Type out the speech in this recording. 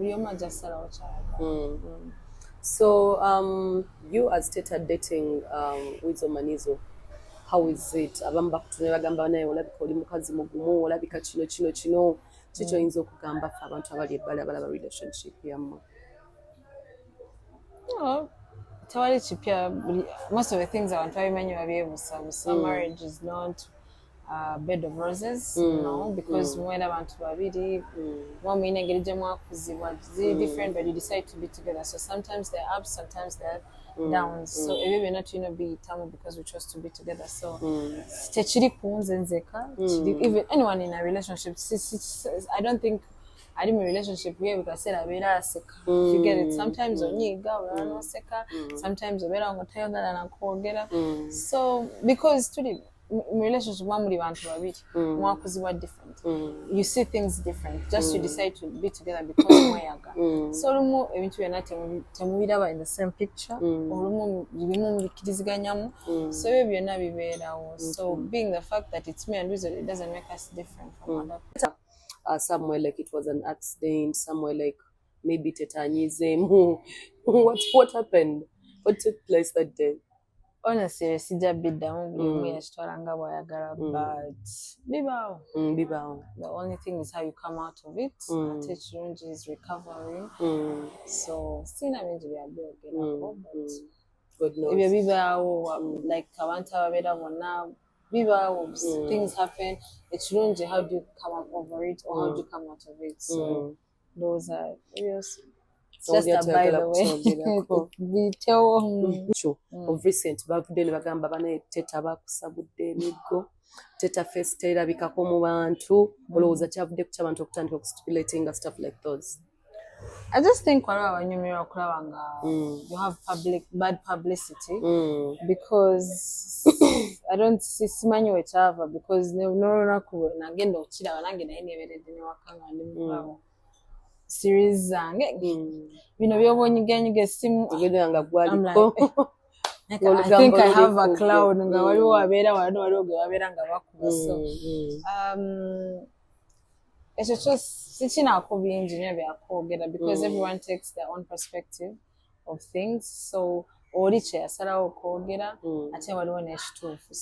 buli omu ajja kusalawo kyayagala. So you as Teta dating Weasel Manizo, how is it? Abamu bakutunula bagamba naye olabika oli mukazi mugumu, olabika kino kiki oyinza okugamba ffe abantu abali ebbali abalaba relationship yammwe? No, tewali kipya. Most of the things abantu babimanyi babyebuusa. Marriage is not a bed of roses, no, because mwera abantu babiri mwamuyina engeri gye mwakuzibwa different, but you decide to be together. So sometimes they're ups, sometimes they're downs. So ebyo byonna tulina biyitamu because we chose to be together. So tekiri kunze nzeka, even anyone in a relationship, I don't think I'm in a relationship where we can say that we're sick. You get it. Sometimes onyiga we're not sick. Sometimes we're not tired. So because today relationship muri bantu babiri mwakuziba different. You see things different. Just you decide to be together because mwayaga. So olumu ebintu byonna temubiraba in the same picture. Olumu bibimu mubikirizganyamu. So ebyo byonna bibeerawo. So being the fact that it's me and Weasel, it doesn't make us different from other people. Somewhere like it was an accident, somewhere like maybe Teta anyizemu. What happened? What took place that day? Honestly, sija biddamu buli omu yakitwala nga bw'ayagala, but bibaawo. The only thing is how you come out of it. Ate ekirungi is recovering. So sina bingi byabyogerako, but ebyo bibaawo, like abantu ababeera bonna bibaawo, things happen. Ekirungi, how do you come up over it, or how do you come out of it? So those are areas. Just by the way, of recent bavudde ne bagamba bane Teta bakusabudde emiggo, Teta face terabikako mu bantu, olowooza kyavudde ku ky'abantu okutandika okustipulating stuff like those? I just think waliwo abanyumirwa okulaba nga you have bad publicity, because I don't simanyi wekyava, because n'olunaku nagenda okiraba nange naye nebeeredde ne wakanga ndi mukaabo series zange bino byobonyiganyiga essimu nga gwaliko. I think I have a cloud nga waliwo wabeera waliwo gwe wabeera nga bakuba. So ekyo kyo sikinaako bingi nnyo byakwogera, because everyone takes their own perspective of things. So oli kye yasalawo okwogera ate waliwo n'ekituufu.